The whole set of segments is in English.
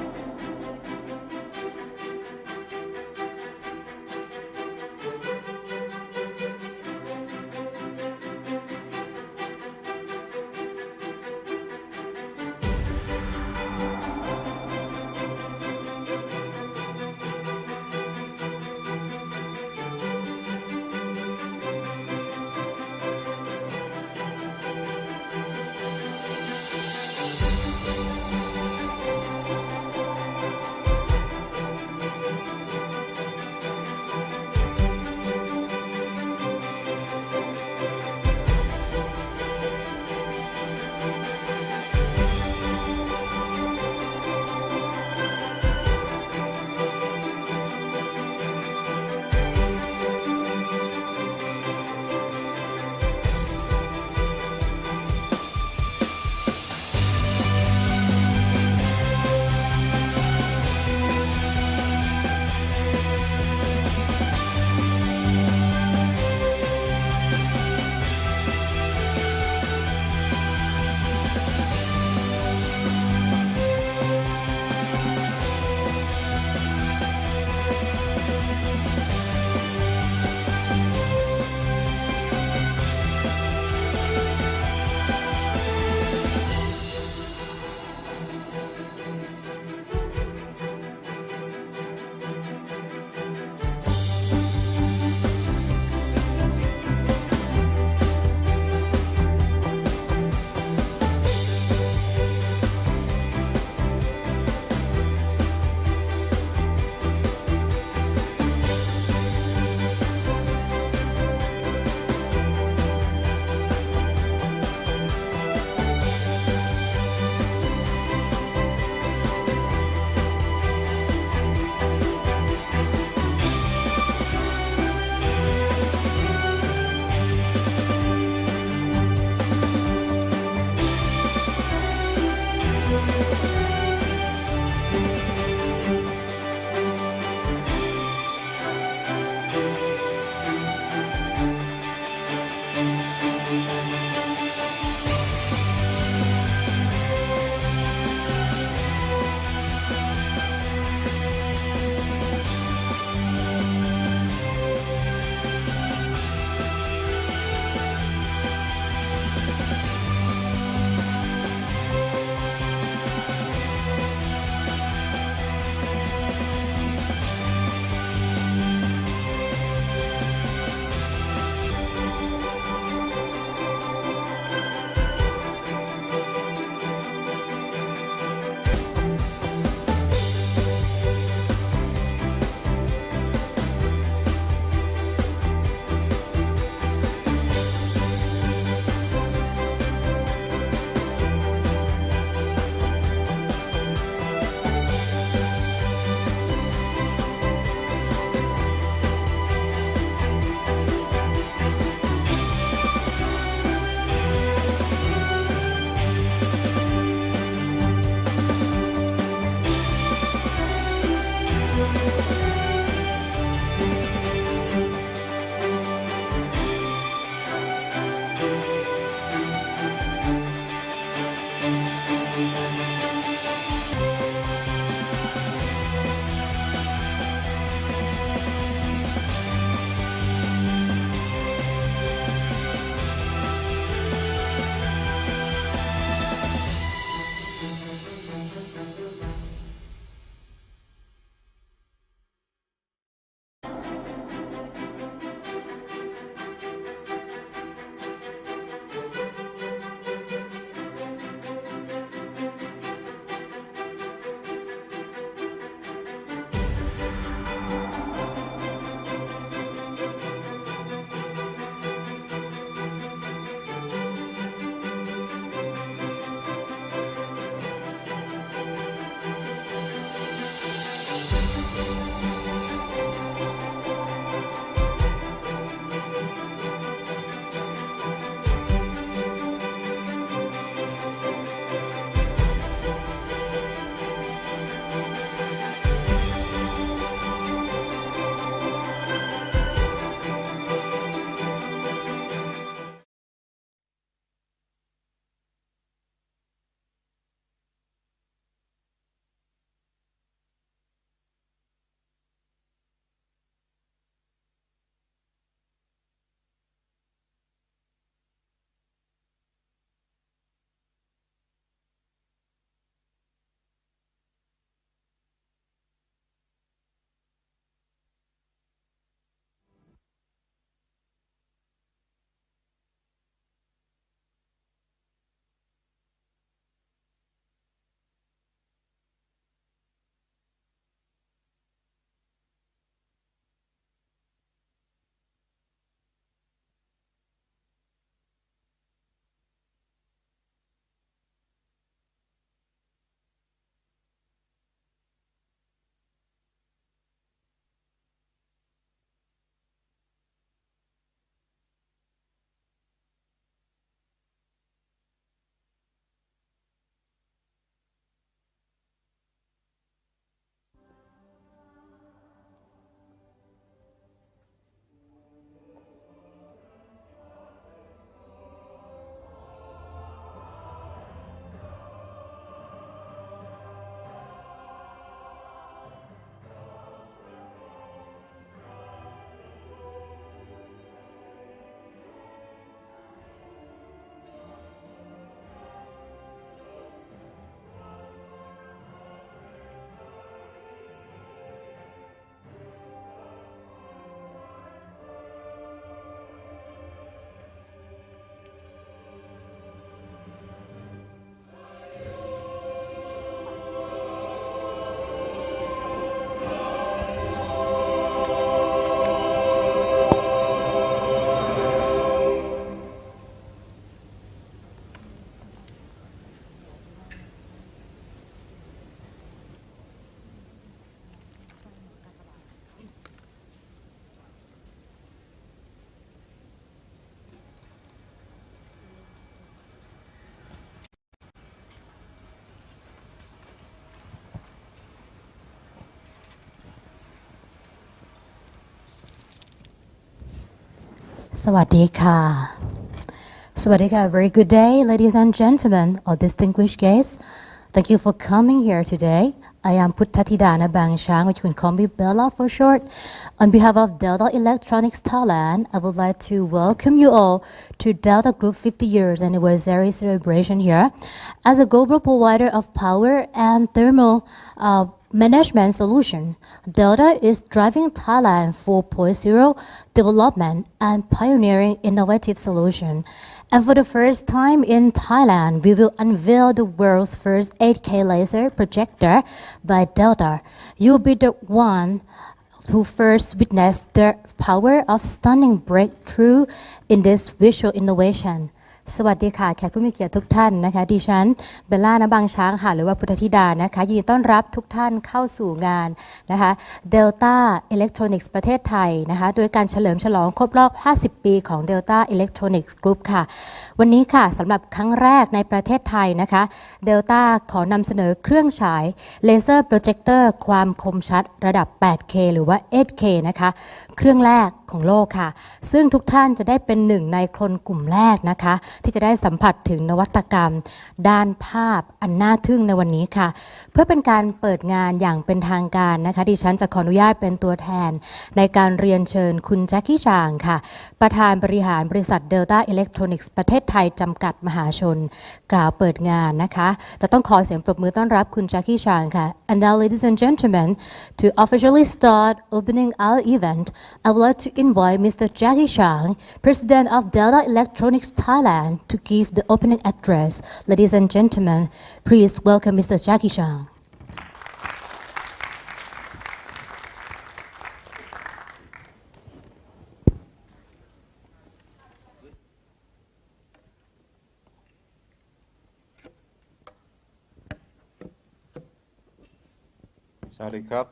สวัสดีค่ะ Very good day, ladies and gentlemen, or distinguished guests. Thank you for coming here today. I am Puttathidana Bangshang, which you can call me Bella for short. On behalf of Delta Electronics Thailand, I would like to welcome you all to Delta Group 50 years anniversary celebration here. As a global provider of power and thermal management solution, Delta is driving Thailand 4.0 development and pioneering innovative solution. And for the first time in Thailand, we will unveil the world's first 8K laser projector by Delta. You'll be the one who first witnessed the power of stunning breakthrough in this visual innovation.สวัสดีค่ะแขกผู้มีเกียรติทุกท่านนะคะดิฉันเบลล่าณบางช้างค่ะหรือว่าพุทธธิดานะคะยินดีต้อนรับทุกท่านเข้าสู่งานนะคะ Delta Electronics ประเทศไทยนะคะโดยการเฉลิมฉลองครบรอบ50 ปีของ Delta Electronics Group ค่ะวันนี้ค่ะสำหรับครั้งแรกในประเทศไทยนะคะ Delta ขอนำเสนอเครื่องฉายเลเซอร์โปรเจคเตอร์ความคมชัดระดับ 8K หรือว่า 8K นะคะเครื่องแรกของโลกค่ะซึ่งทุกท่านจะได้เป็นหนึ่งในคนกลุ่มแรกนะคะที่จะได้สัมผัสถึงนวัตกรรมด้านภาพอันน่าทึ่งในวันนี้ค่ะเพื่อเป็นการเปิดงานอย่างเป็นทางการนะคะดิฉันจะขออนุญาตเป็นตัวแทนในการเรียนเชิญคุณแจ็คกี้ชางค่ะประธานบริหารบริษัท Delta Electronics ประเทศไทยจำกัดมหาชนกล่าวเปิดงานนะคะจะต้องขอเสียงปรบมือต้อนรับคุณแจ็คกี้ชางค่ะ And now ladies and gentlemen to officially start opening our event I would like to invite Mr. Jackie Chang, President of Delta Electronics Thailand, to give the opening address. Ladies and gentlemen, please welcome Mr. Jackie Chang. Sorry, Krab.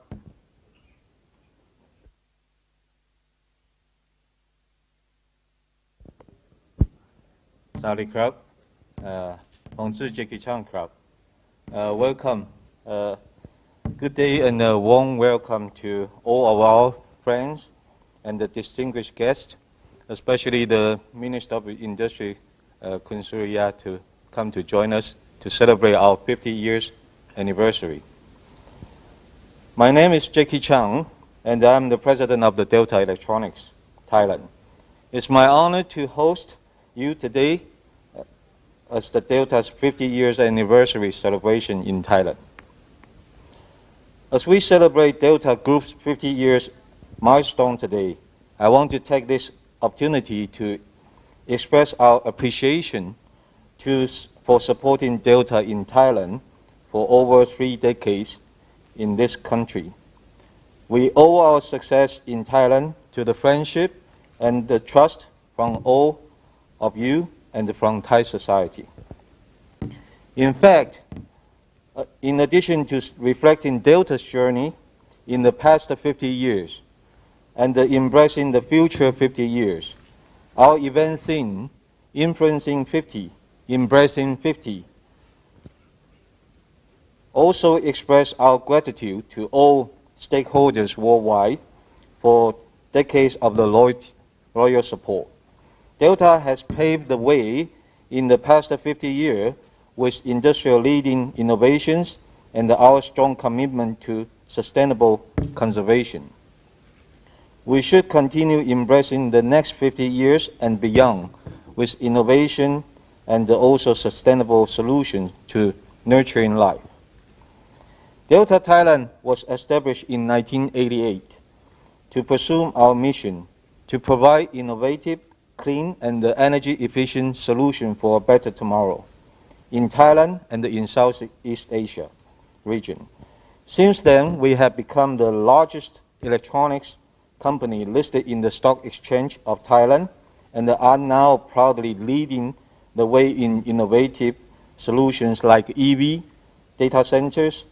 Sorry, Krab. Bonjour, Jackie Chan, Krab. Welcome. Good day and a warm welcome to all of our friends and the distinguished guests, especially the Minister of Industry, Kun Surya, to come to join us to celebrate our 50 years anniversary. My name is Jackie Chang, and I'm the president of the Delta Electronics Thailand. It's my honor to host you today as the Delta's 50 years anniversary celebration in Thailand. As we celebrate Delta Group's 50 years milestone today, I want to take this opportunity to express our appreciation for supporting Delta in Thailand for over 3 decades in this country. We owe our success in Thailand to the friendship and the trust from all of you and from Thai society. In fact, in addition to reflecting Delta's journey in the past 50 years and embracing the future 50 years, our event theme, Influencing 50, Embracing 50, also express our gratitude to all stakeholders worldwide for decades of the loyal support. Delta has paved the way in the past 50 years with industrial-leading innovations and our strong commitment to sustainable conservation. We should continue embracing the next 50 years and beyond with innovation and also sustainable solutions to nurturing life. Delta Thailand was established in 1988 to pursue our mission to provide innovative, clean and energy-efficient solutions for a better tomorrow in Thailand and in Southeast Asia region. Since then, we have become the largest electronics company listed in the Stock Exchange of Thailand and are now proudly leading the way in innovative solutions like EV, data centers,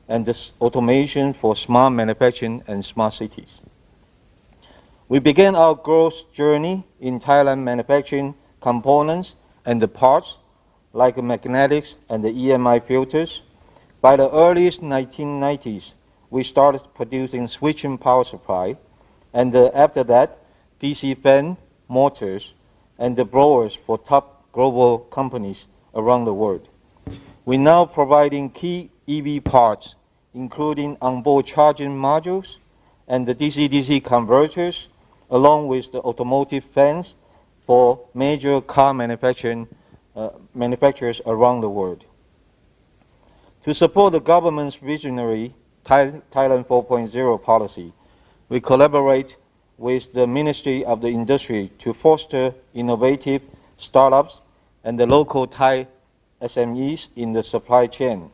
and automation for smart manufacturing and smart cities. We began our growth journey in Thailand manufacturing components and the parts like magnetics and the EMI filters. By the earliest 1990s, we started producing switching power supply, and after that, DC fan, motors, and the blowers for top global companies around the world. We're now providing key EV parts, including onboard charging modules and the DC-DC converters, along with the automotive fans for major car manufacturers around the world. To support the government's visionary Thailand 4.0 policy, we collaborate with the Ministry of the Industry to foster innovative startups and the local Thai SMEs in the supply chain.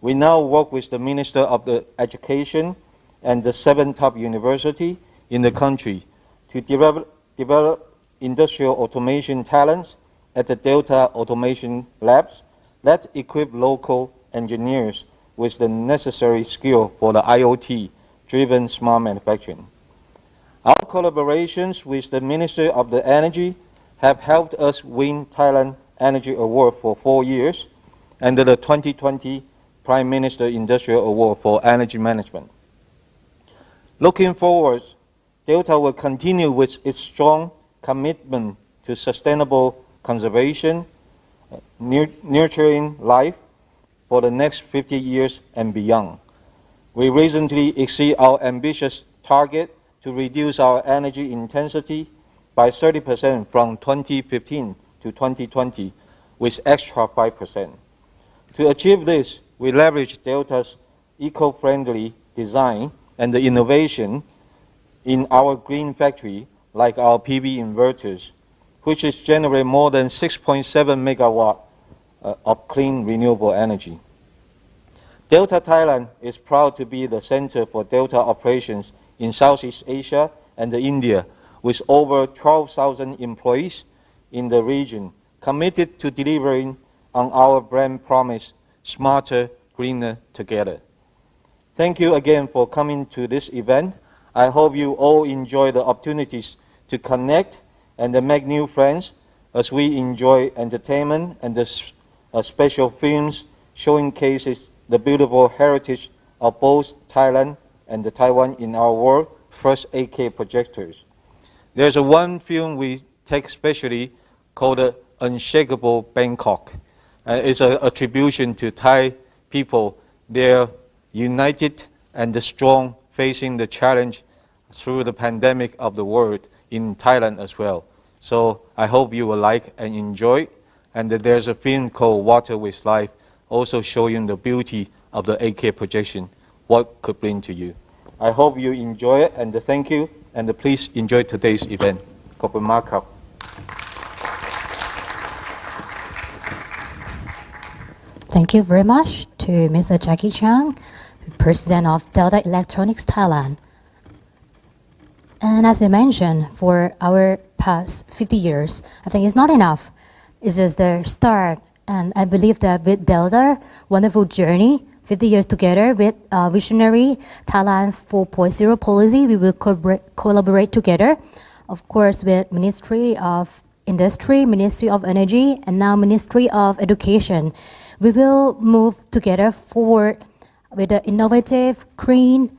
We now work with the Minister of the Education and the 7 top universities in the country to develop industrial automation talents at the Delta Automation Labs that equip local engineers with the necessary skill for the IoT-driven smart manufacturing. Our collaborations with the Ministry of the Energy have helped us win Thailand Energy Award for 4 years and the 2020 Prime Minister Industrial Award for Energy Management. Looking forward, Delta will continue with its strong commitment to sustainable conservation, nurturing life for the next 50 years and beyond. We recently exceeded our ambitious target to reduce our energy intensity by 30% from 2015 to 2020 with extra 5%. To achieve this, we leverage Delta's eco-friendly design and the innovation in our green factory, like our PV inverters, which is generate more than 6.7 megawatt of clean renewable energy. Delta Thailand is proud to be the center for Delta operations in Southeast Asia and India, with over 12,000 employees in the region, committed to delivering on our brand promise, smarter, greener together. Thank you again for coming to this event. I hope you all enjoy the opportunities to connect and make new friends as we enjoy entertainment and the special films showing cases the beautiful heritage of both Thailand and Taiwan in our world first 8K projectors. There's one film we take specially called Unshakable Bangkok. It's an attribution to Thai people. They're united and strong facing the challenge through the pandemic of the world in Thailand as well. So I hope you will like and enjoy. And there's a film called Water with Life, also showing the beauty of the 8K projection, what could bring to you. I hope you enjoy it, and thank you, and please enjoy today's event. ขอบคุณมากครับ Thank you very much to Mr. Jackie Chang, President of Delta Electronics Thailand. And as I mentioned, for our past 50 years, I think it's not enough. It's just the start. And I believe that with Delta, wonderful journey, 50 years together with visionary Thailand 4.0 policy, we will collaborate together, of course, with Ministry of Industry, Ministry of Energy, and now Ministry of Education. We will move together forward with an innovative, clean,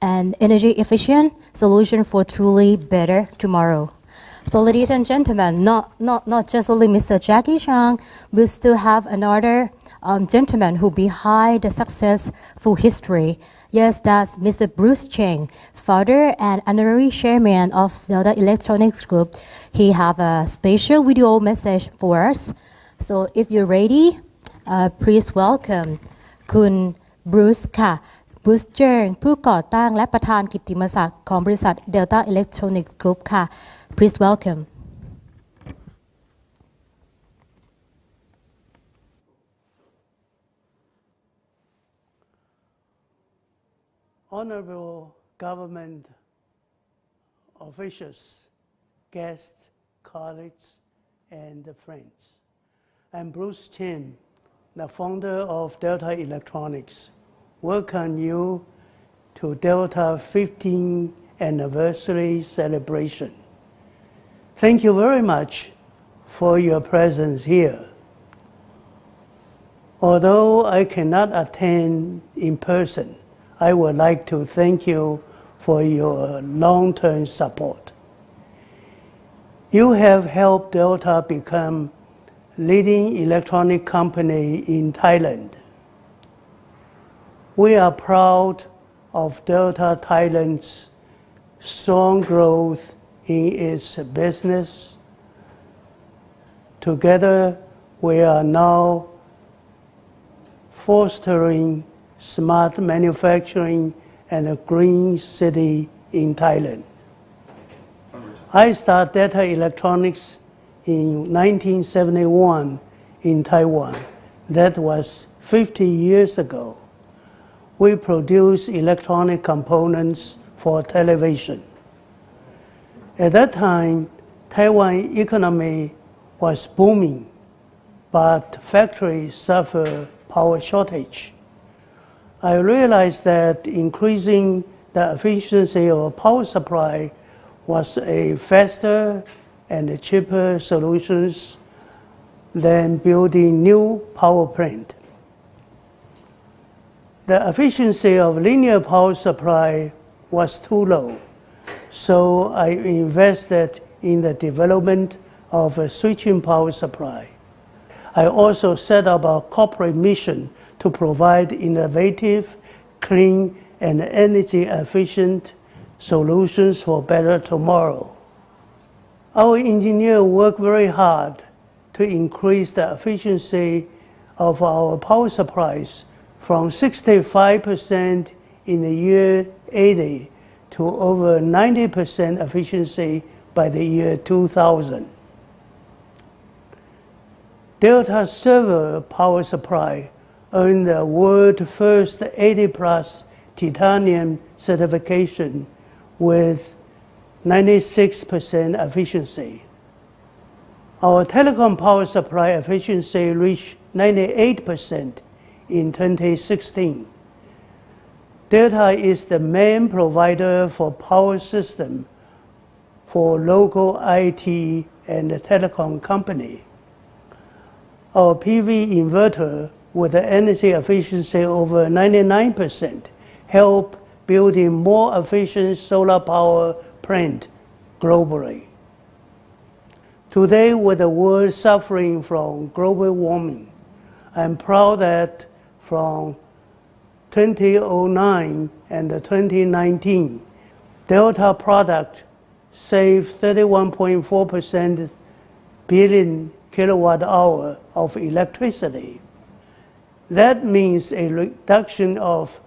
and energy efficient solution for truly better tomorrow. So ladies and gentlemen, not just only Mr. Jackie Chang, we still have another gentleman who behind the successful history. Yes, that's Mr. Bruce Cheng, founder and honorary chairman of Delta Electronics Group. He have a special video message for us. So if you're ready, please welcome คุณ Bruce ค่ะ Bruce Cheng ผู้ก่อตั้งและประธานกิตติมศักดิ์ของบริษัท Delta Electronics Group ค่ะ Please welcome. Honorable government officials, guests, colleagues, and friends. I'm Bruce Chen, the founder of Delta Electronics. Welcome you to Delta 15th anniversary celebration. Thank you very much for your presence here. Although I cannot attend in person, I would like to thank you for your long-term support. You have helped Delta become leading electronic company in Thailand. We are proud of Delta Thailand's strong growth in its business. Together, we are now fostering smart manufacturing and a green city in Thailand. I started Delta Electronics in 1971 in Taiwan. That was 50 years ago. We produce electronic components for television. At that time, Taiwan economy was booming, but factories suffered power shortage. I realized that increasing the efficiency of power supply was a faster and cheaper solutions than building new power plant. The efficiency of linear power supply was too low, so I invested in the development of a switching power supply. I also set up a corporate mission to provide innovative, clean, and energy-efficient solutions for better tomorrow. Our engineers work very hard to increase the efficiency of our power supplies from 65% in the year 80 to over 90% efficiency by the year 2000. Delta server power supply earned the world first 80+ titanium certification with 96% efficiency. Our telecom power supply efficiency reached 98% in 2016. Delta is the main provider for power system for local IT and telecom company. Our PV inverter with the energy efficiency over 99% help building more efficient solar power plant globally. Today, with the world suffering from global warming, I'm proud that from 2009 and 2019, Delta product saved 31.4% billion kilowatt hour of electricity. That means a reduction of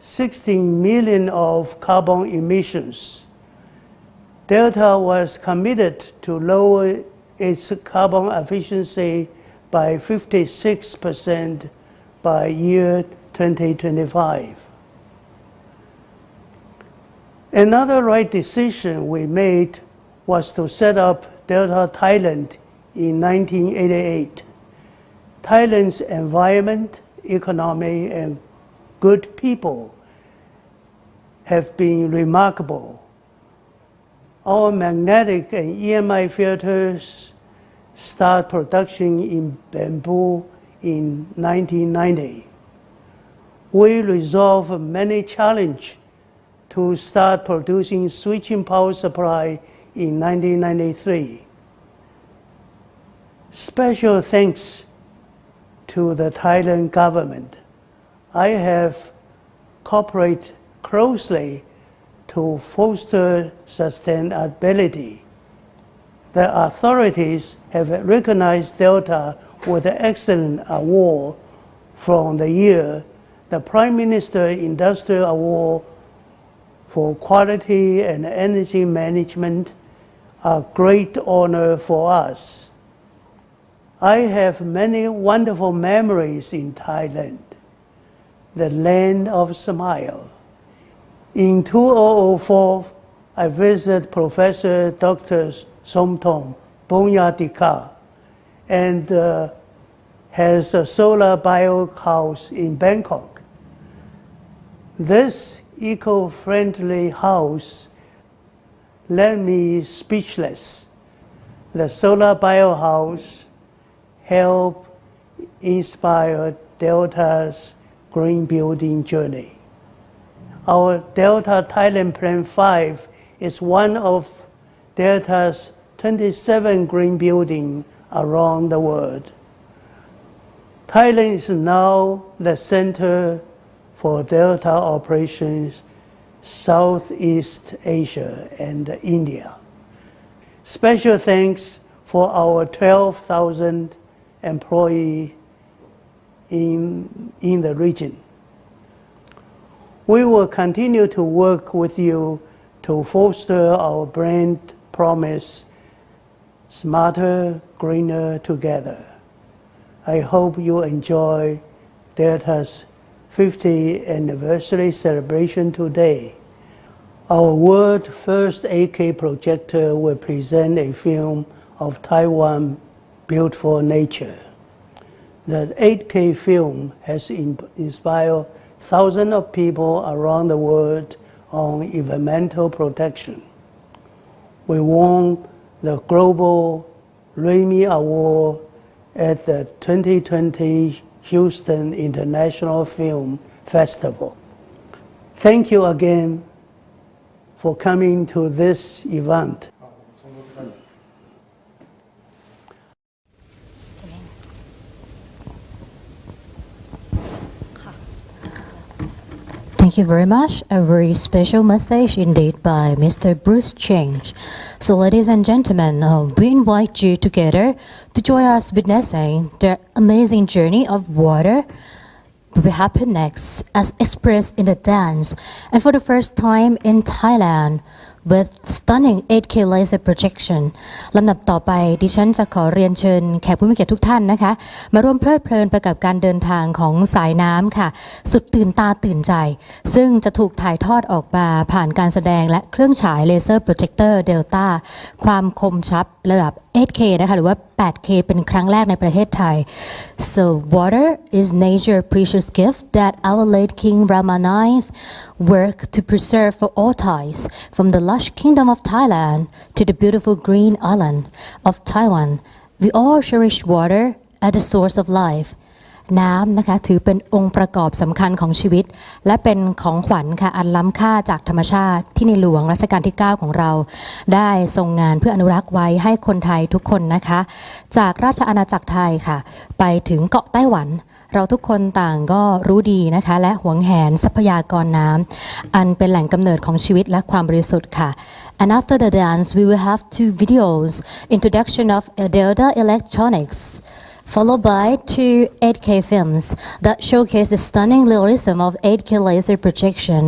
16 million of carbon emissions. Delta was committed to lower its carbon efficiency by 56% by year 2025. Another right decision we made was to set up Delta Thailand in 1988. Thailand's environment, economy, and good people have been remarkable. Our magnetic and EMI filters start production in bamboo in 1990. We resolved many challenges to start producing switching power supply in 1993. Special thanks to the Thailand government. I have cooperated closely to foster sustainability. The authorities have recognized Delta with an excellent award from the year the Prime Minister Industrial Award for Quality and Energy Management, a great honor for us. I have many wonderful memories in Thailand, the land of smile. In 2004, I visited Professor Dr. Somthong Bonyatika and has a solar bio house in Bangkok. This eco-friendly house left me speechless. The solar bio house helped inspire Delta's green building journey. Our Delta Thailand Plan 5 is one of Delta's 27 green buildings around the world. Thailand is now the center for Delta operations Southeast Asia and India. Special thanks for our 12,000 employees in the region. We will continue to work with you to foster our brand promise, smarter, greener together. I hope you enjoy Delta's 50th anniversary celebration today. Our world first 8K projector will present a film of Taiwan beautiful nature. The 8K film has inspired thousands of people around the world on environmental protection. We won the Global Grammy Award at the 2020 Houston International Film Festival. Thank you again for coming to this event. Thank you very much. A very special message indeed by Mr. Bruce Cheng. So, ladies and gentlemen, we invite you together to join us witnessing the amazing journey of water will happen next as expressed in the dance, and for the first time in Thailand with stunning 8K laser projection ลำดับต่อไปดิฉันจะขอเรียนเชิญแขกผู้มีเกียรติทุกท่านนะคะมาร่วมเพลิดเพลินไปกับการเดินทางของสายน้ำค่ะสุดตื่นตาตื่นใจซึ่งจะถูกถ่ายทอดออกมาผ่านการแสดงและเครื่องฉายเลเซอร์โปรเจคเตอร์เดลต้าความคมชัดระดับ 8K นะคะหรือว่า 8K เป็นครั้งแรกในประเทศไทย So water is nature's precious gift that our late King Rama IX worked to preserve for all Thais from the lush kingdom of Thailand to the beautiful green island of Taiwan. We all cherish water as the source of life. น้ำนะคะถือเป็นองค์ประกอบสำคัญของชีวิตและเป็นของขวัญค่ะอันล้ำค่าจากธรรมชาติที่ในหลวงรัชกาลที่ 9 ของเราได้ทรงงานเพื่ออนุรักษ์ไว้ให้คนไทยทุกคนนะคะจากราชอาณาจักรไทยค่ะไปถึงเกาะไต้หวันเราทุกคนต่างก็รู้ดีนะคะและหวงแหนทรัพยากรน้ำอันเป็นแหล่งกำเนิดของชีวิตและความบริสุทธิ์ค่ะ And after the dance we will have 2 videos introduction of Delta Electronics.Followed by 2 8K films that showcase the stunning realism of 8K laser projection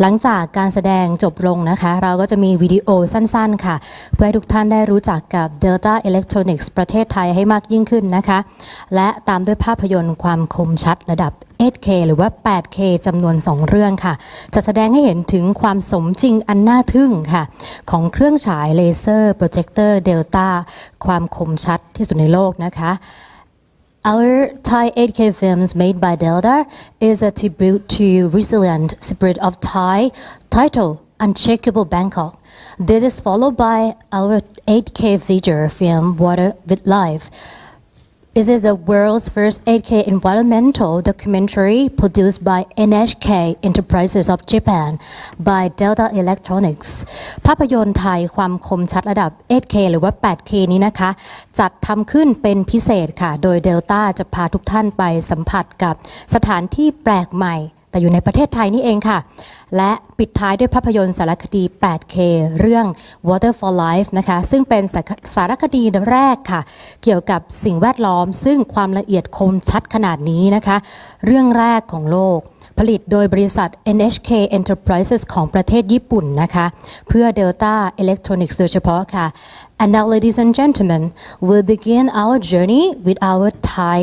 หลังจากการแสดงจบลงนะคะเราก็จะมีวิดีโอสั้นๆค่ะเพื่อให้ทุกท่านได้รู้จักกับ Delta Electronics ประเทศไทยให้มากยิ่งขึ้นนะคะและตามด้วยภาพยนตร์ความคมชัดระดับ 8K หรือว่า 8K จำนวน 2 เรื่องค่ะจะแสดงให้เห็นถึงความสมจริงอันน่าทึ่งค่ะของเครื่องฉายเลเซอร์โปรเจคเตอร์เดลต้าความคมชัดที่สุดในโลกนะคะ Our Thai 8K films made by Delta is a tribute to resilient spirit of Thai titled Unshakable Bangkok. This is followed by our 8K feature film Water with Life. This is the world's first 8K environmental documentary produced by NHK Enterprises of Japan by Delta Electronics ภาพยนตร์ไทยความคมชัดระดับ 8K หรือว่า 8K นี้นะคะจัดทำขึ้นเป็นพิเศษค่ะโดย Delta จะพาทุกท่านไปสัมผัสกับสถานที่แปลกใหม่แต่อยู่ในประเทศไทยนี่เองค่ะและปิดท้ายด้วยภาพยนตร์สารคดี 8K เรื่อง Water for Life นะคะซึ่งเป็นสารคดีแรกค่ะเกี่ยวกับสิ่งแวดล้อมซึ่งความละเอียดคมชัดขนาดนี้นะคะเรื่องแรกของโลกผลิตโดยบริษัท NHK Enterprises ของประเทศญี่ปุ่นนะคะเพื่อ Delta Electronics โดยเฉพาะค่ะ And now ladies and gentlemen we'll begin our journey with our Thai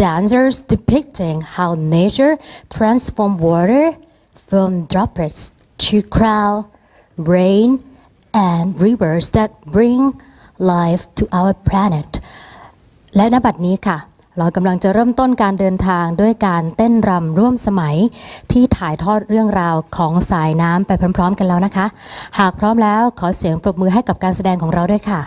dancers depicting how nature transforms water from droplets to cloud, rain, and rivers that bring life to our planet. และณบัดนี้ค่ะเรากำลังจะเริ่มต้นการเดินทางด้วยการเต้นรำร่วมสมัยที่ถ่ายทอดเรื่องราวของสายน้ำไปพร้อมๆกันแล้วนะคะหากพร้อมแล้วขอเสียงปรบมือให้กับการแสดงของเราด้วยค่ะ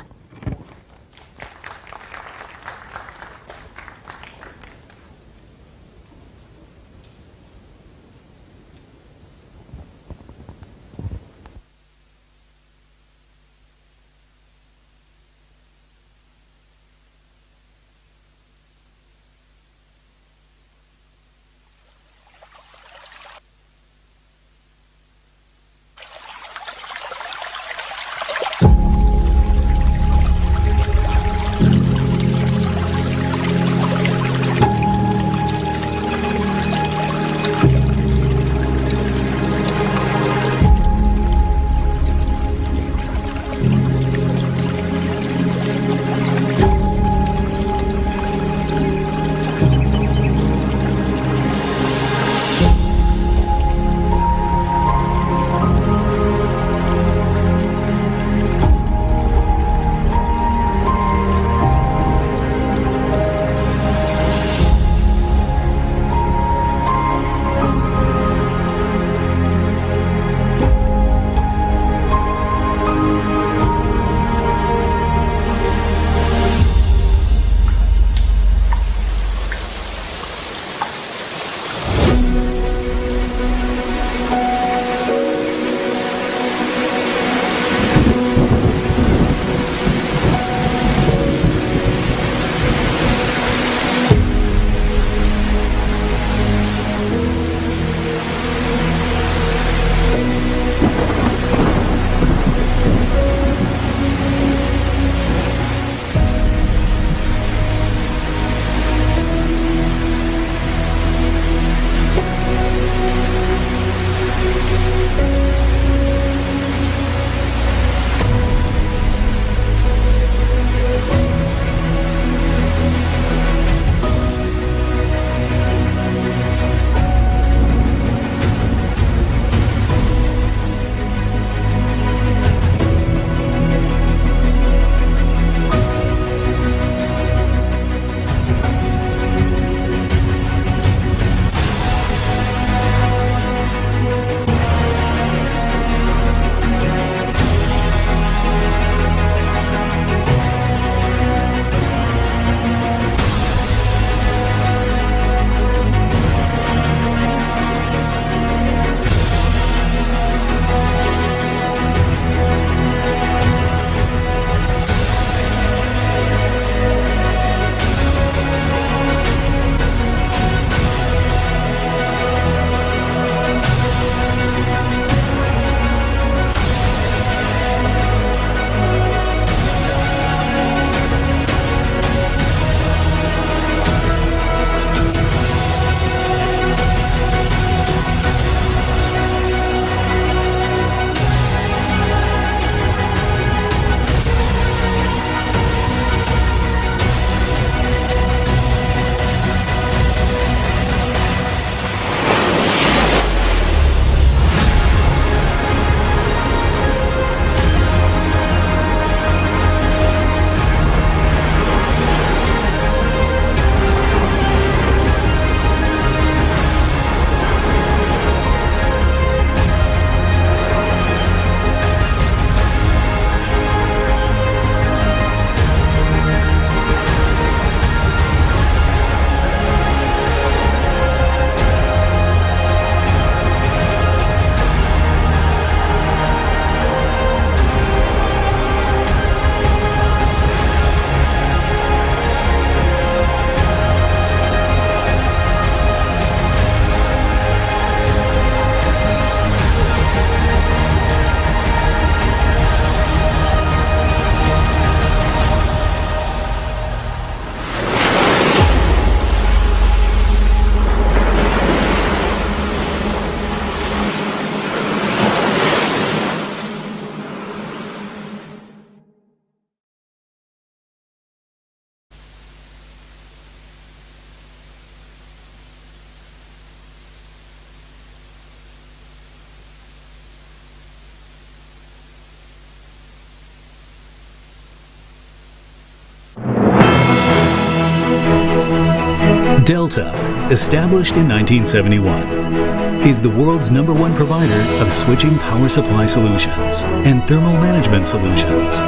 Delta, established in 1971, is the world's #1 provider of switching power supply solutions and thermal management solutions.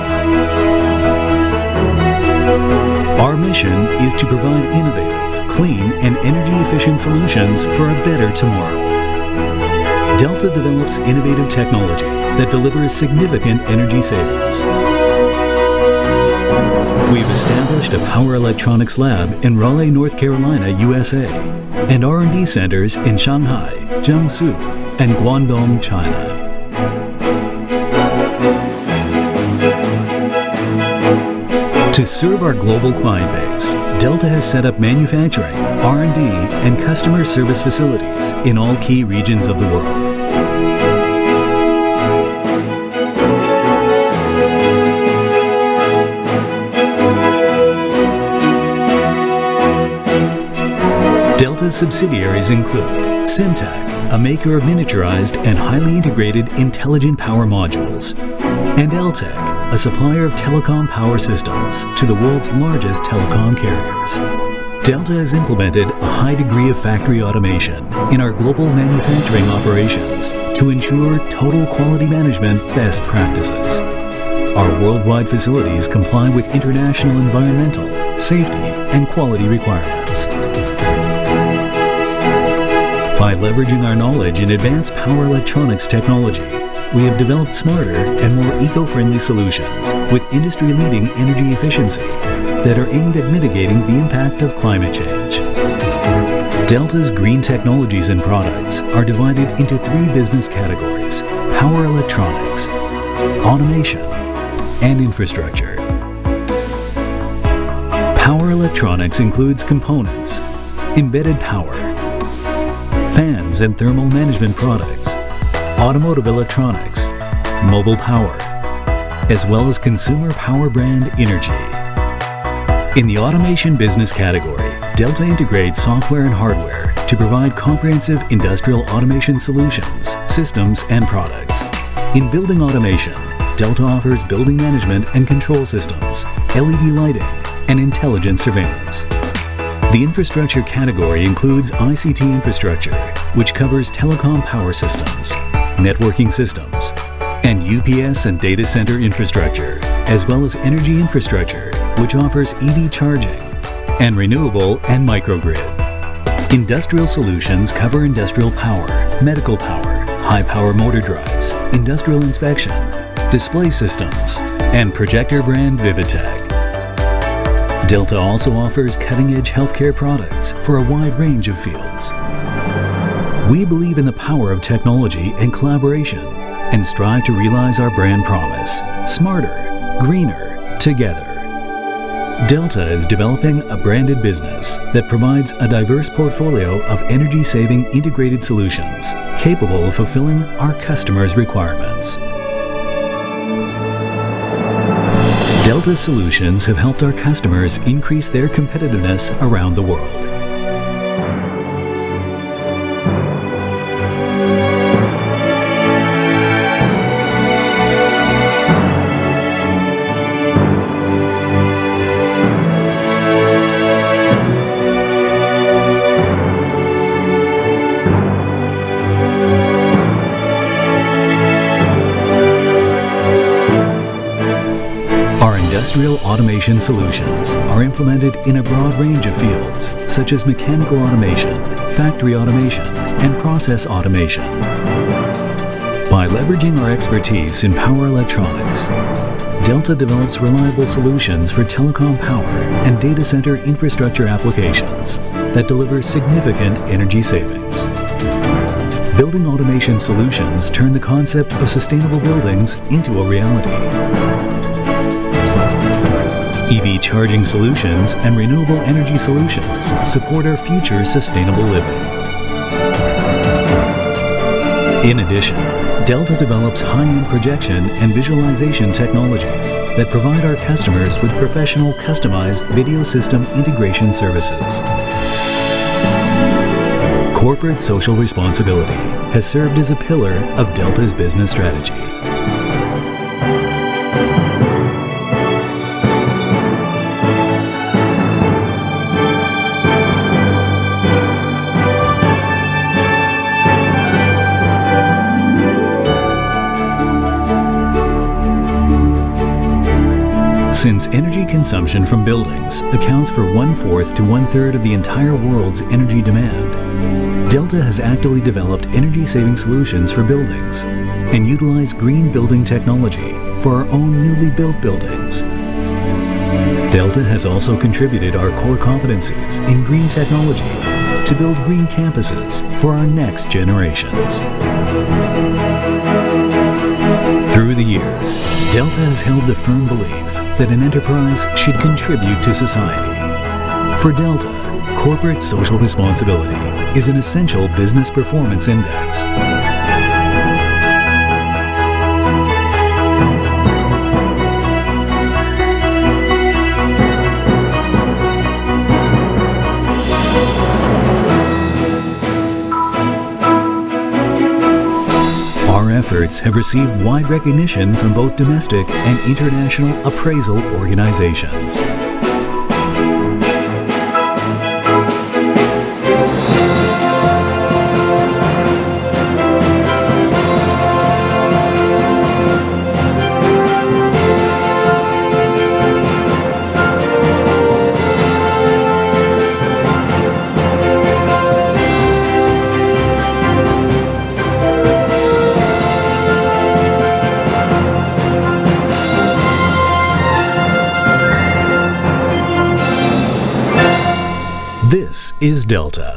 Our mission is to provide innovative, clean, and energy-efficient solutions for a better tomorrow. Delta develops innovative technology that delivers significant energy savings. We've established a power electronics lab in Raleigh, North Carolina, USA, and R&D centers in Shanghai, Jiangsu, and Guangdong, China. To serve our global client base, Delta has set up manufacturing, R&D, and customer service facilities in all key regions of the world. Delta's subsidiaries include Syntec, a maker of miniaturized and highly integrated intelligent power modules, and Eltec, a supplier of telecom power systems to the world's largest telecom carriers. Delta has implemented a high degree of factory automation in our global manufacturing operations to ensure total quality management best practices. Our worldwide facilities comply with international environmental, safety, and quality requirements. By leveraging our knowledge in advanced power electronics technology, we have developed smarter and more eco-friendly solutions with industry-leading energy efficiency that are aimed at mitigating the impact of climate change. Delta's green technologies and products are divided into 3 business categories: power electronics, automation, and infrastructure. Power electronics includes components, embedded power, fans and thermal management products, automotive electronics, mobile power, as well as consumer power brand Energy. In the automation business category, Delta integrates software and hardware to provide comprehensive industrial automation solutions, systems, and products. In building automation, Delta offers building management and control systems, LED lighting, and intelligent surveillance. The infrastructure category includes ICT infrastructure, which covers telecom power systems, networking systems, and UPS and data center infrastructure, as well as energy infrastructure, which offers EV charging, and renewable and microgrid. Industrial solutions cover industrial power, medical power, high-power motor drives, industrial inspection, display systems, and projector brand Vividtech. Delta also offers cutting-edge healthcare products for a wide range of fields. We believe in the power of technology and collaboration and strive to realize our brand promise: smarter, greener, together. Delta is developing a branded business that provides a diverse portfolio of energy-saving integrated solutions capable of fulfilling our customers' requirements. Delta solutions have helped our customers increase their competitiveness around the world. Industrial automation solutions are implemented in a broad range of fields, such as mechanical automation, factory automation, and process automation. By leveraging our expertise in power electronics, Delta develops reliable solutions for telecom power and data center infrastructure applications that deliver significant energy savings. Building automation solutions turn the concept of sustainable buildings into a reality. EV charging solutions and renewable energy solutions support our future sustainable living. In addition, Delta develops high-end projection and visualization technologies that provide our customers with professional customized video system integration services. Corporate social responsibility has served as a pillar of Delta's business strategy. Since energy consumption from buildings accounts for 1/4 to 1/3 of the entire world's energy demand, Delta has actively developed energy-saving solutions for buildings and utilized green building technology for our own newly built buildings. Delta has also contributed our core competencies in green technology to build green campuses for our next generations. Through the years, Delta has held the firm belief that an enterprise should contribute to society. For Delta, corporate social responsibility is an essential business performance index. Our efforts have received wide recognition from both domestic and international appraisal organizations. This is Delta.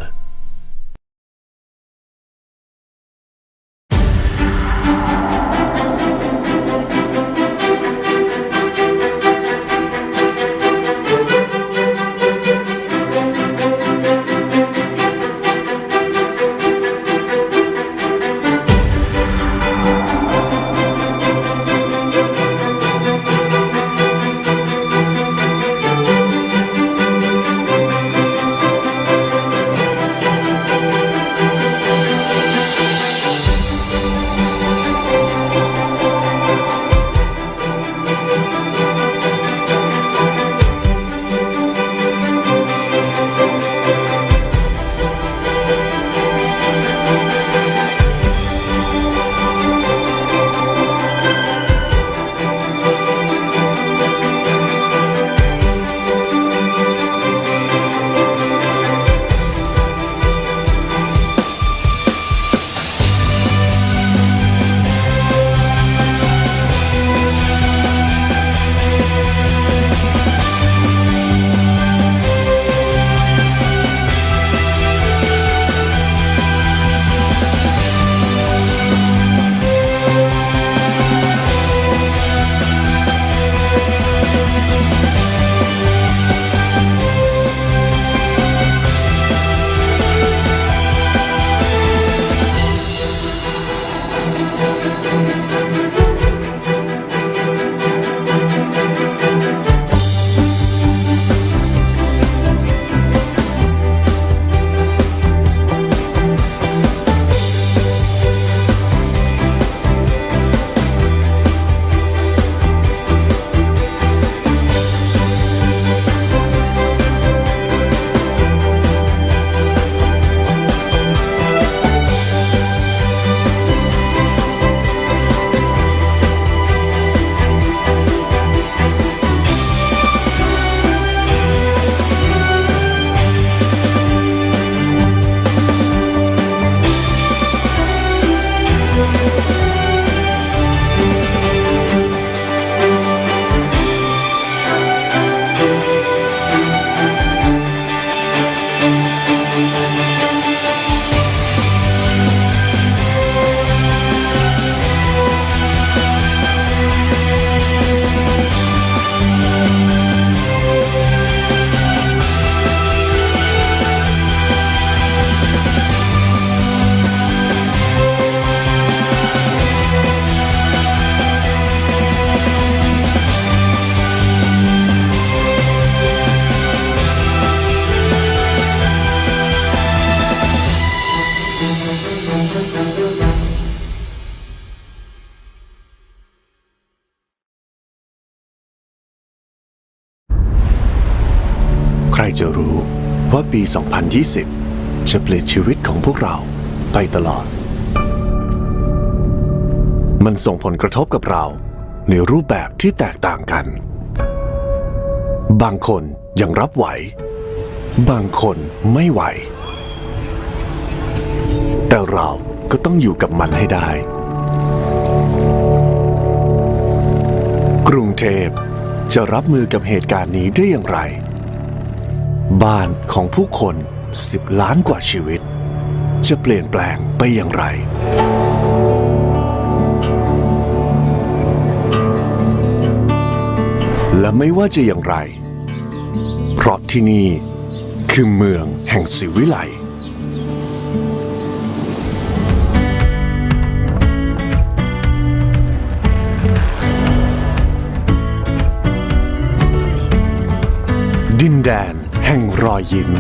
ใครจะรู้ว่าปี 2020 จะเปลี่ยนชีวิตของพวกเราไปตลอด มันส่งผลกระทบกับเราในรูปแบบที่แตกต่างกัน บางคนยังรับไหวบางคนไม่ไหวแต่เราก็ต้องอยู่กับมันให้ได้กรุงเทพจะรับมือกับเหตุการณ์นี้ได้อย่างไรบ้านของผู้คน10 ล้านกว่าชีวิตจะเปลี่ยนแปลงไปอย่างไรและไม่ว่าจะอย่างไรเพราะที่นี่คือเมืองแห่งศิวิไลดินแดนแห่งรอยยิ้ม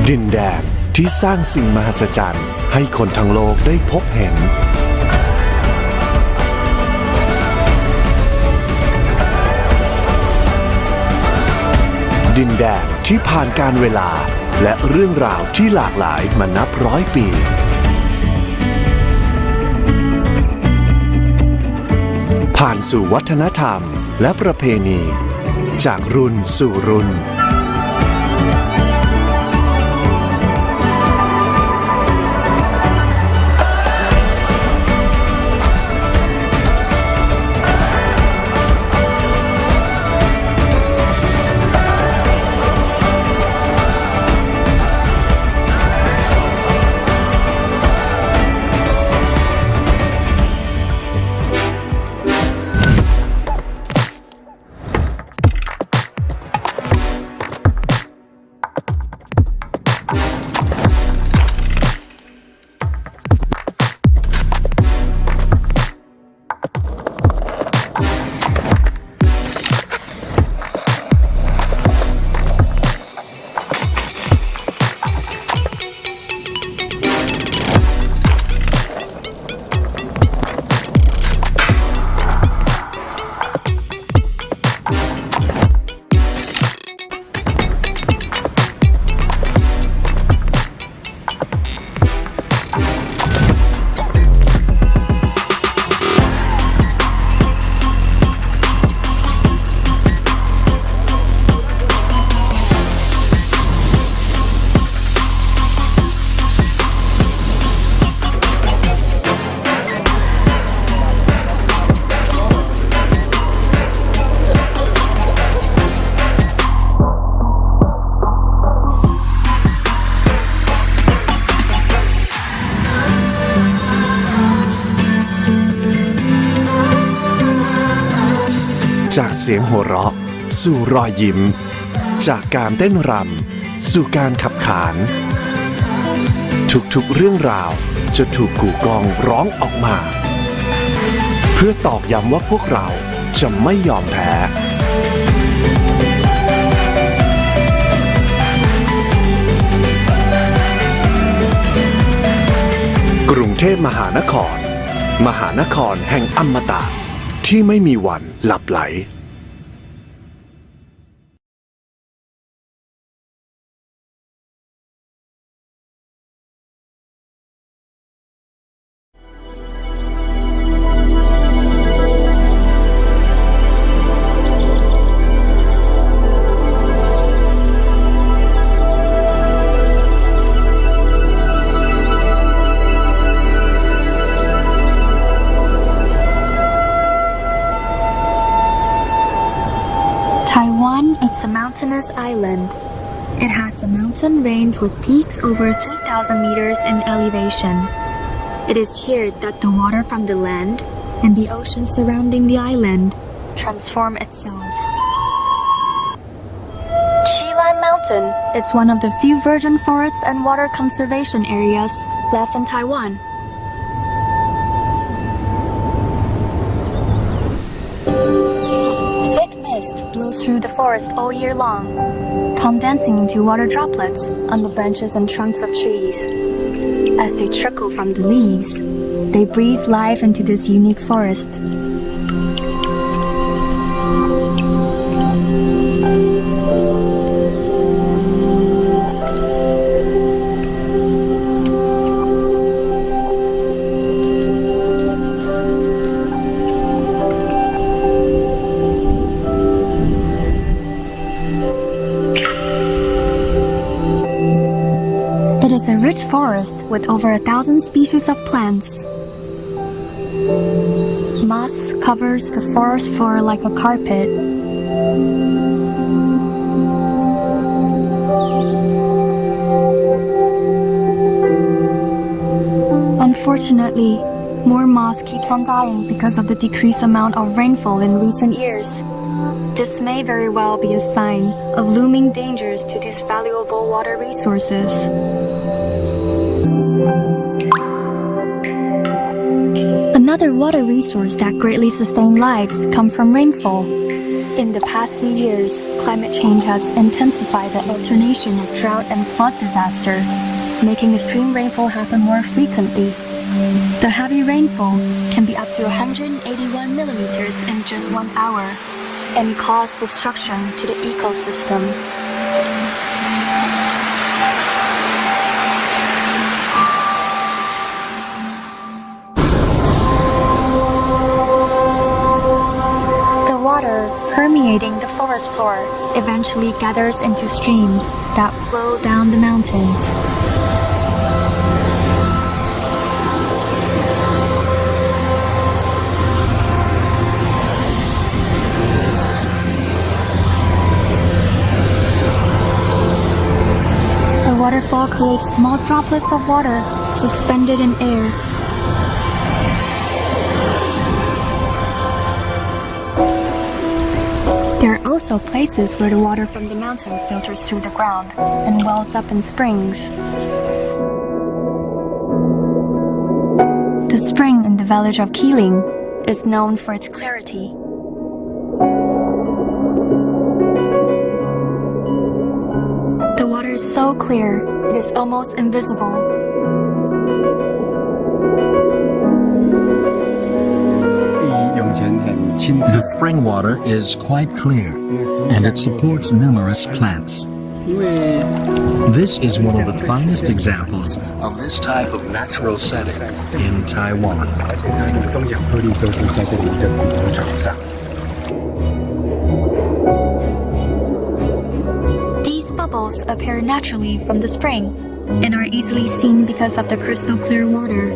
ดินแดนที่สร้างสิ่งมหัศจรรย์ให้คนทั้งโลกได้พบเห็นดินแดนที่ผ่านการเวลาและเรื่องราวที่หลากหลายมานับ100 ปีผ่านสู่วัฒนธรรมและประเพณีจากรุ่นสู่รุ่นจากเสียงหัวเราะสู่รอยยิ้มจากการเต้นรำสู่การขับขานทุกๆเรื่องราวจะถูกกู่กองร้องออกมาเพื่อตอกย้ำว่าพวกเราจะไม่ยอมแพ้กรุงเทพมหานครแห่งอมตะที่ไม่มีวันหลับไหล It's a mountainous island. It has a mountain range with peaks over 2,000 meters in elevation. It is here that the water from the land and the ocean surrounding the island transform itself. Chilan Mountain, it's one of the few virgin forests and water conservation areas left in Taiwan. Thick mist blows through the forest all year long, condensing into water droplets on the branches and trunks of trees. As they trickle from the leaves, they breathe life into this unique forest. with over 1,000 species of plants. Moss covers the forest floor like a carpet. Unfortunately, more moss keeps on dying because of the decreased amount of rainfall in recent years. This may very well be a sign of looming dangers to these valuable water resources. Another water resource that greatly sustains lives comes from rainfall. In the past few years, climate change has intensified the alternation of drought and flood disaster, making extreme rainfall happen more frequently. The heavy rainfall can be up to 181 millimeters in just 1 hour and cause destruction to the ecosystem. The water permeating the forest floor eventually gathers into streams that flow down the mountains. The waterfall creates small droplets of water suspended in air. There are also places where the water from the mountain filters through the ground and wells up in springs. The spring in the village of Keeling is known for its clarity. The water is so clear, it is almost invisible. The spring water is quite clear, and it supports numerous plants. This is one of the finest examples of this type of natural setting in Taiwan. These bubbles appear naturally from the spring and are easily seen because of the crystal clear water.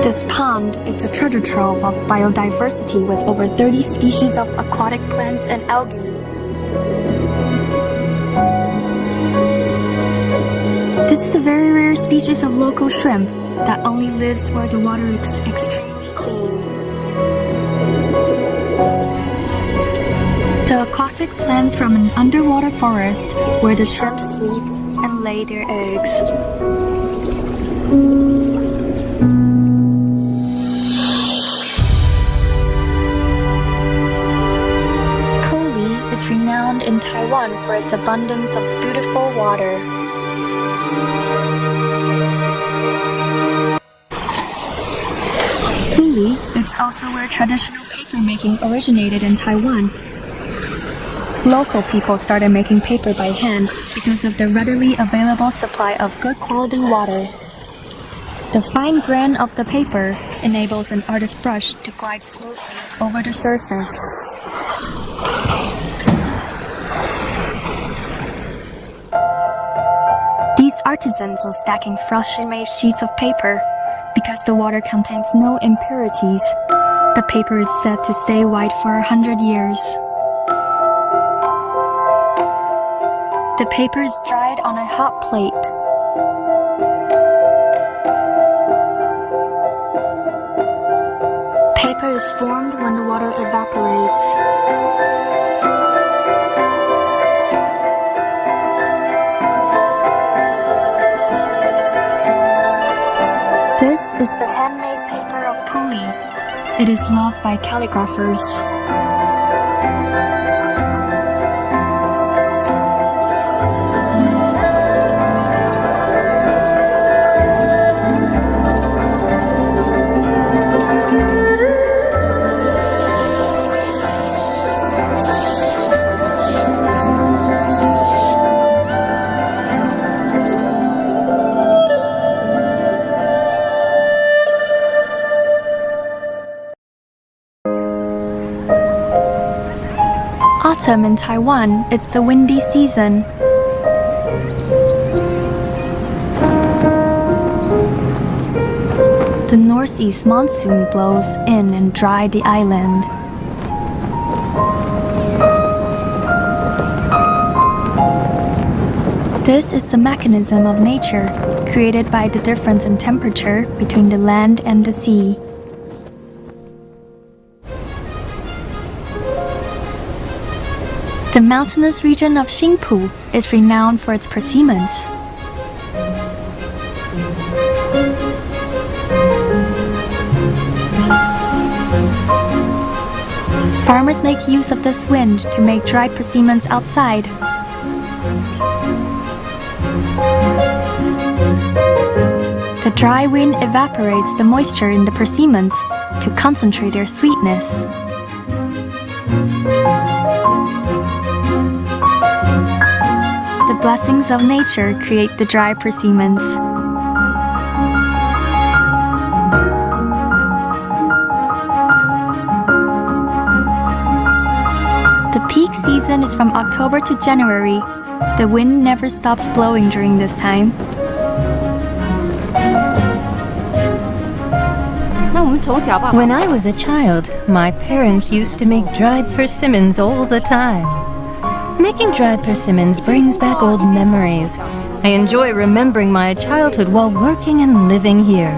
This pond is a treasure trove of biodiversity with over 30 species of aquatic plants and algae. This is a very rare species of local shrimp that only lives where the water is extremely clean. The aquatic plants from an underwater forest where the shrimp sleep and lay their eggs. Renowned in Taiwan for its abundance of beautiful water. Huli is also where traditional paper making originated in Taiwan. Local people started making paper by hand because of the readily available supply of good quality water. The fine grain of the paper enables an artist's brush to glide smoothly over the surface. These artisans are stacking freshly made sheets of paper. Because the water contains no impurities, the paper is said to stay white for 100 years. The paper is dried on a hot plate. Paper is formed when the water evaporates. This is the handmade paper of Puli. It is loved by calligraphers. autumn in Taiwan, it's the windy season. The northeast monsoon blows in and dries the island. This is the mechanism of nature, created by the difference in temperature between the land and the sea. The mountainous region of Xingpu is renowned for its persimmons. Farmers make use of this wind to make dried persimmons outside. The dry wind evaporates the moisture in the persimmons to concentrate their sweetness. The blessings of nature create the dry persimmons. The peak season is from October to January. The wind never stops blowing during this time. When I was a child, my parents used to make dried persimmons all the time. Making dried persimmons brings back old memories. I enjoy remembering my childhood while working and living here.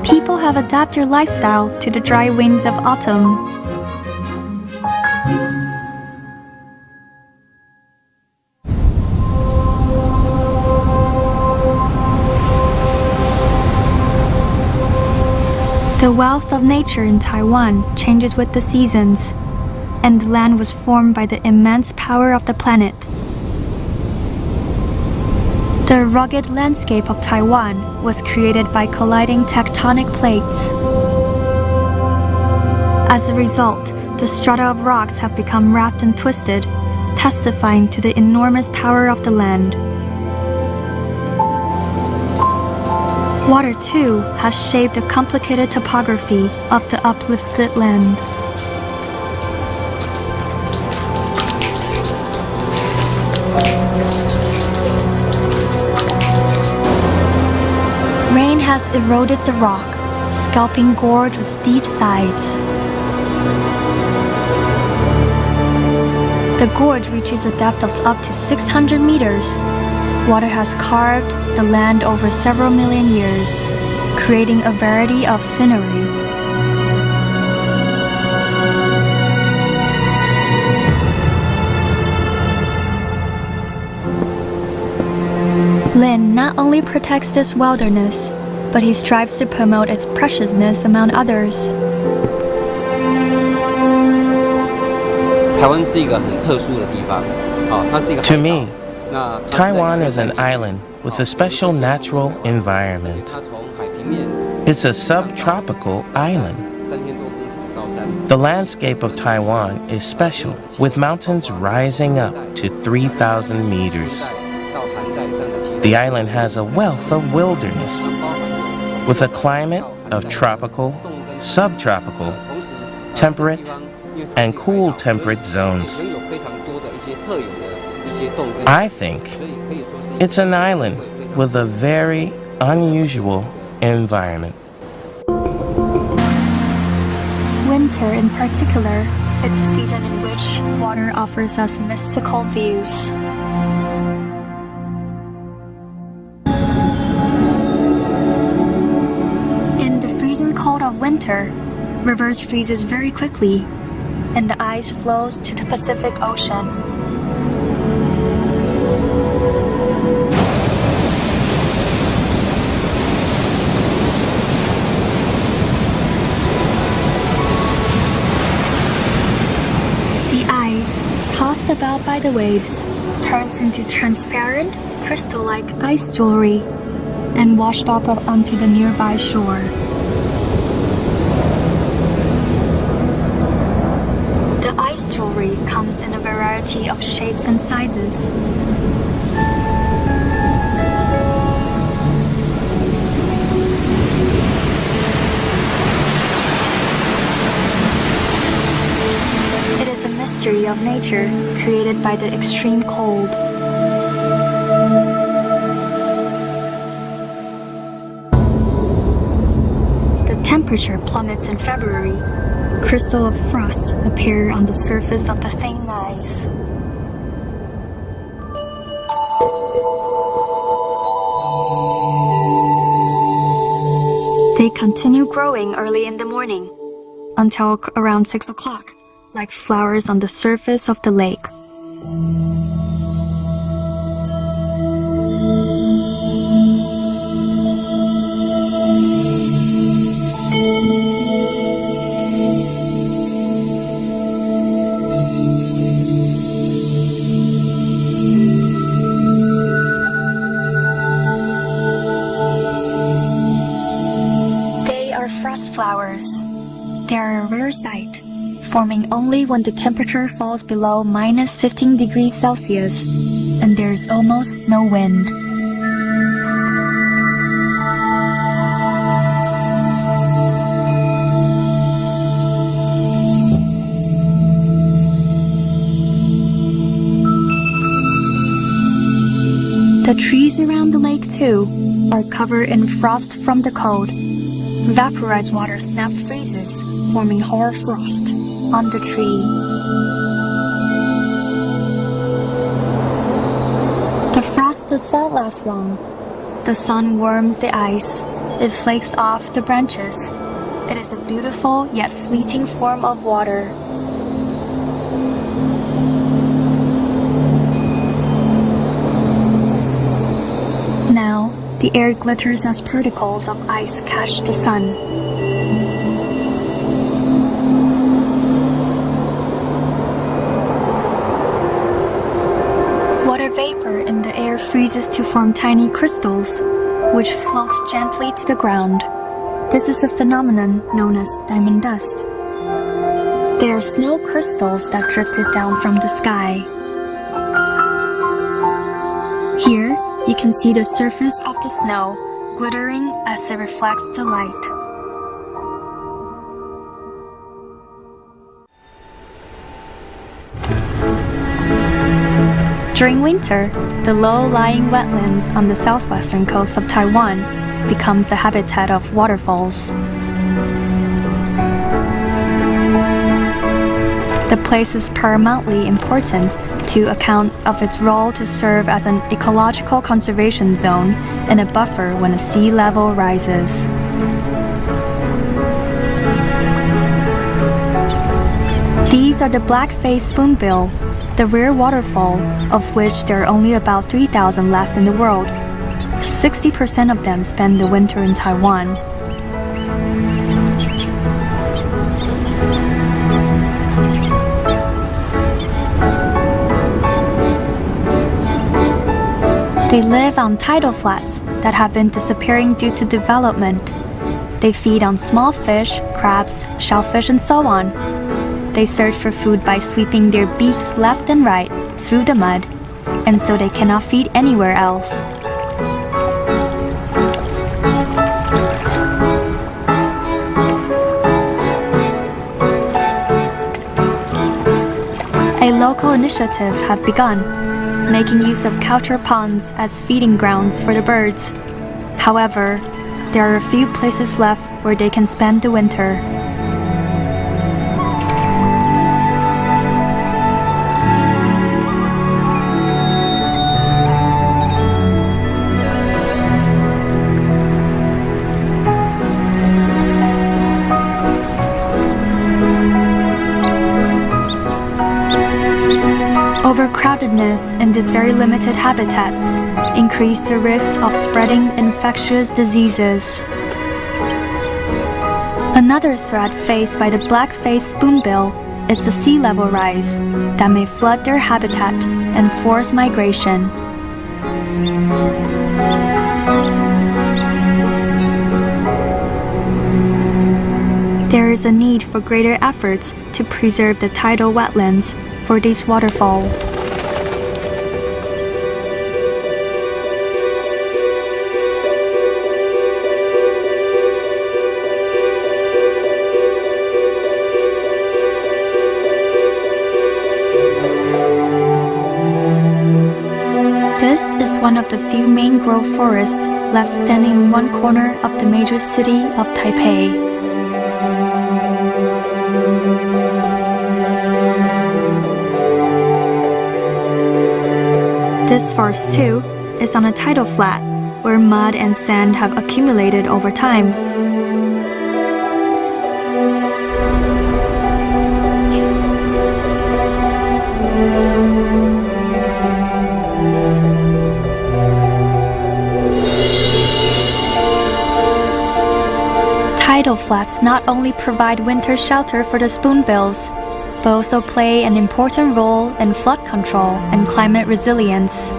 People have adapted their lifestyle to the dry winds of autumn. The wealth of nature in Taiwan changes with the seasons, and the land was formed by the immense power of the planet. The rugged landscape of Taiwan was created by colliding tectonic plates. As a result, the strata of rocks have become wrapped and twisted, testifying to the enormous power of the land. Water, too, has shaped the complicated topography of the uplifted land. Rain has eroded the rock, sculpting gorge with steep sides. The gorge reaches a depth of up to 600 meters. Water has carved the land over several million years, creating a variety of scenery. Lin not only protects this wilderness, but he strives to promote its preciousness among others. 台湾是一个很特殊的地方，它是一个海岛。 To me, Taiwan is an island with a special natural environment. It's a subtropical island. The landscape of Taiwan is special, with mountains rising up to 3,000 meters. The island has a wealth of wilderness, with a climate of tropical, subtropical, temperate, and cool temperate zones. I think it's an island with a very unusual environment. Winter, in particular, is a season in which water offers us mystical views. In the freezing cold of winter, rivers freezes very quickly, and the ice flows to the Pacific Ocean. The ice, tossed about by the waves, turns into transparent, crystal-like ice jewelry and washed up onto the nearby shore. The ice jewelry comes in a variety of shapes and sizes. of nature created by the extreme cold. The temperature plummets in February. Crystals of frost appear on the surface of the thin ice. They continue growing early in the morning until around 6 o'clock, like flowers on the surface of the lake. Flowers. They are a rare sight, forming only when the temperature falls below minus 15 degrees Celsius and there is almost no wind. The trees around the lake, too, are covered in frost from the cold. Vaporized water snap freezes, forming hoarfrost on the tree. The frost does not last long. The sun warms the ice. It flakes off the branches. It is a beautiful yet fleeting form of water. Now, the air glitters as particles of ice catch the sun. Water vapor in the air freezes to form tiny crystals, which floats gently to the ground. This is a phenomenon known as diamond dust. They are snow crystals that drifted down from the sky. Here, you can see the surface of the snow glittering as it reflects the light. During winter, the low-lying wetlands on the southwestern coast of Taiwan becomes the habitat of waterfalls. The place is paramountly important to account of its role to serve as an ecological conservation zone and a buffer when a sea level rises. These are the black-faced spoonbill, the rare waterfall of which there are only about 3,000 left in the world. 60% of them spend the winter in Taiwan. They live on tidal flats that have been disappearing due to development. They feed on small fish, crabs, shellfish, and so on. They search for food by sweeping their beaks left and right through the mud, and so they cannot feed anywhere else. A local initiative have begun, making use of culture ponds as feeding grounds for the birds. However, there are a few places left where they can spend the winter. Overcrowdedness in these very limited habitats increase the risk of spreading infectious diseases. Another threat faced by the black-faced spoonbill is the sea level rise that may flood their habitat and force migration. There is a need for greater efforts to preserve the tidal wetlands for this waterfall. This is one of the few mangrove forests left standing in one corner of the major city of Taipei. This forest too is on a tidal flat where mud and sand have accumulated over time. Tidal flats not only provide winter shelter for the spoonbills, but also play an important role in flood control and climate resilience.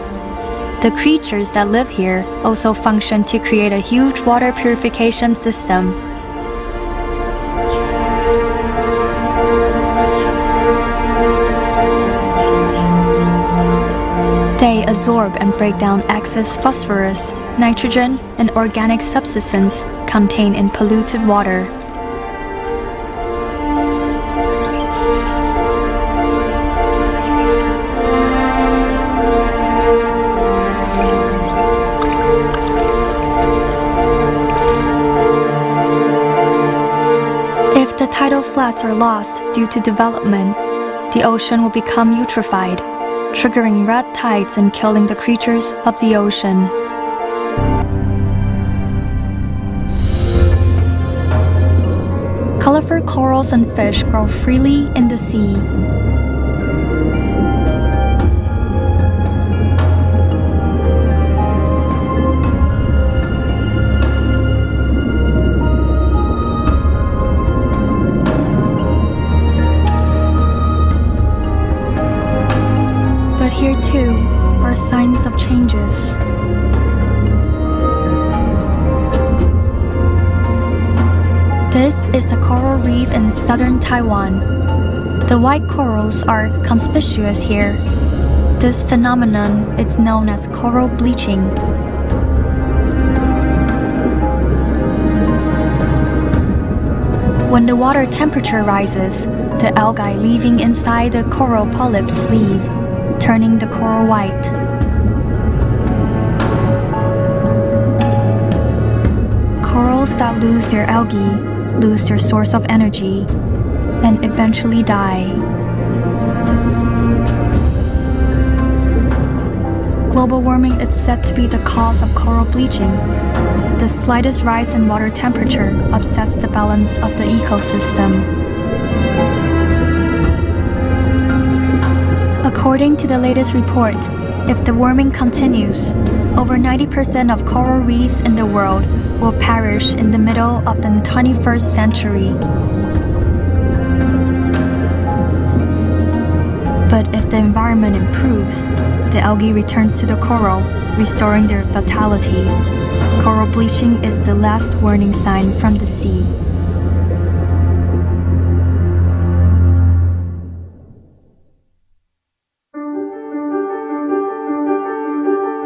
The creatures that live here also function to create a huge water purification system. They absorb and break down excess phosphorus, nitrogen, and organic substances contained in polluted water. If the tidal flats are lost due to development, the ocean will become eutrophied, triggering red tides and killing the creatures of the ocean. Colorful corals and fish grow freely in the sea. But here too are signs of changes. This is a coral reef in southern Taiwan. The white corals are conspicuous here. This phenomenon is known as coral bleaching. When the water temperature rises, the algae leaving inside the coral polyps leave, turning the coral white. Corals that lose their algae lose their source of energy and eventually die. Global warming is said to be the cause of coral bleaching. The slightest rise in water temperature upsets the balance of the ecosystem. According to the latest report, if the warming continues, over 90% of coral reefs in the world will perish in the middle of the 21st century. But if the environment improves, the algae returns to the coral, restoring their vitality. Coral bleaching is the last warning sign from the sea.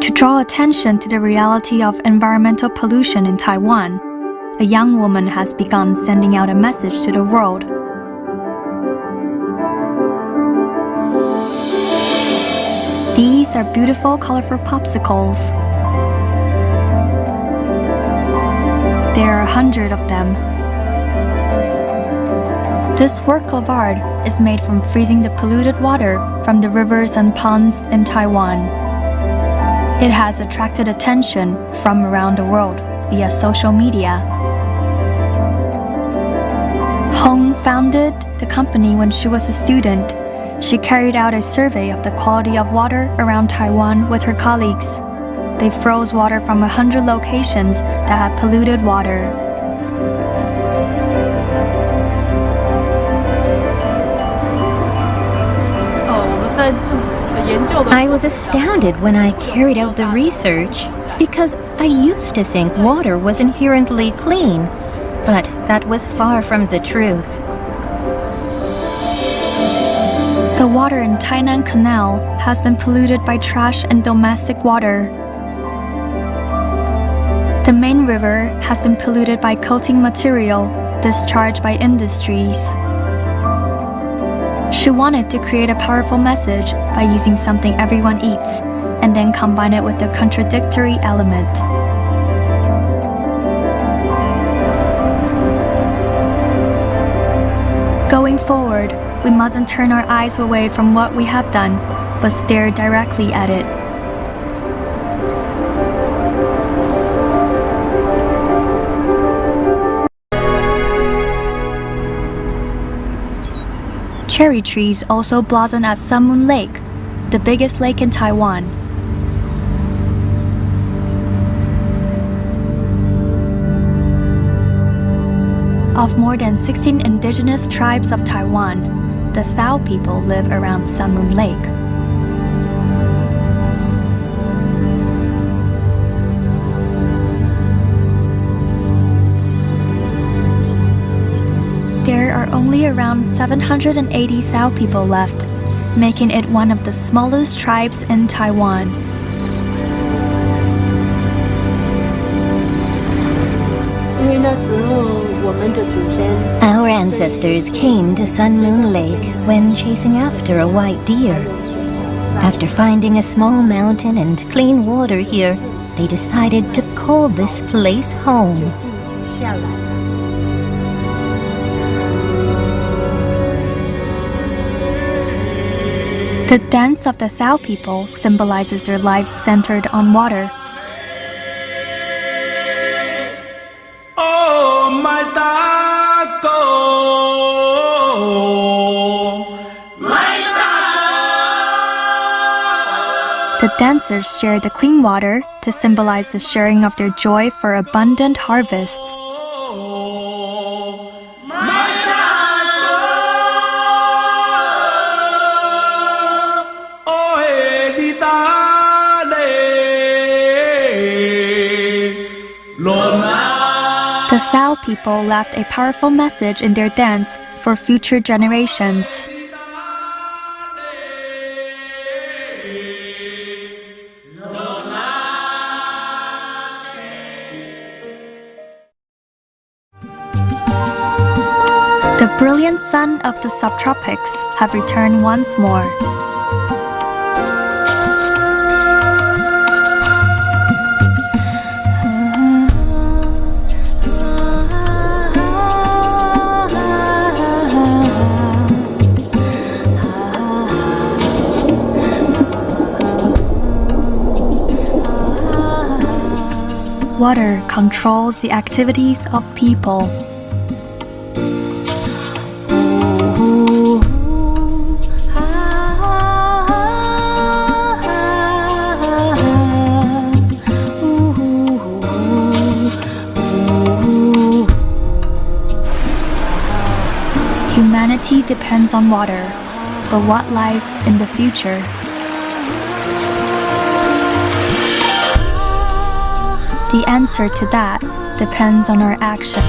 To draw attention to the reality of environmental pollution in Taiwan, a young woman has begun sending out a message to the world. These are beautiful, colorful popsicles. There are 100 of them. This work of art is made from freezing the polluted water from the rivers and ponds in Taiwan. It has attracted attention from around the world via social media. Hong founded the company when she was a student. She carried out a survey of the quality of water around Taiwan with her colleagues. They froze water from 100 locations that had polluted water. I was astounded when I carried out the research because I used to think water was inherently clean, but that was far from the truth. The water in Tainan Canal has been polluted by trash and domestic water. The main river has been polluted by coating material discharged by industries. She wanted to create a powerful message by using something everyone eats, and then combine it with the contradictory element. Going forward, we mustn't turn our eyes away from what we have done, but stare directly at it. Cherry trees also blossom at Sun Moon Lake, the biggest lake in Taiwan. Of more than 16 indigenous tribes of Taiwan, the Thao people live around Sun Moon Lake. There are only around 780 Thao people left, making it one of the smallest tribes in Taiwan. Our ancestors came to Sun Moon Lake when chasing after a white deer. After finding a small mountain and clean water here, they decided to call this place home. The dance of the Thao people symbolizes their lives centered on water. The dancers share the clean water to symbolize the sharing of their joy for abundant harvests. The Thao people left a powerful message in their dance for future generations. The brilliant sun of the subtropics have returned once more. Water controls the activities of people. Humanity depends on water, but what lies in the future? The answer to that depends on our action.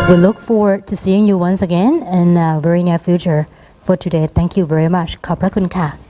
We look forward to seeing you once again in the very near future. For today, thank you very much. ขอบพระคุณค่ะ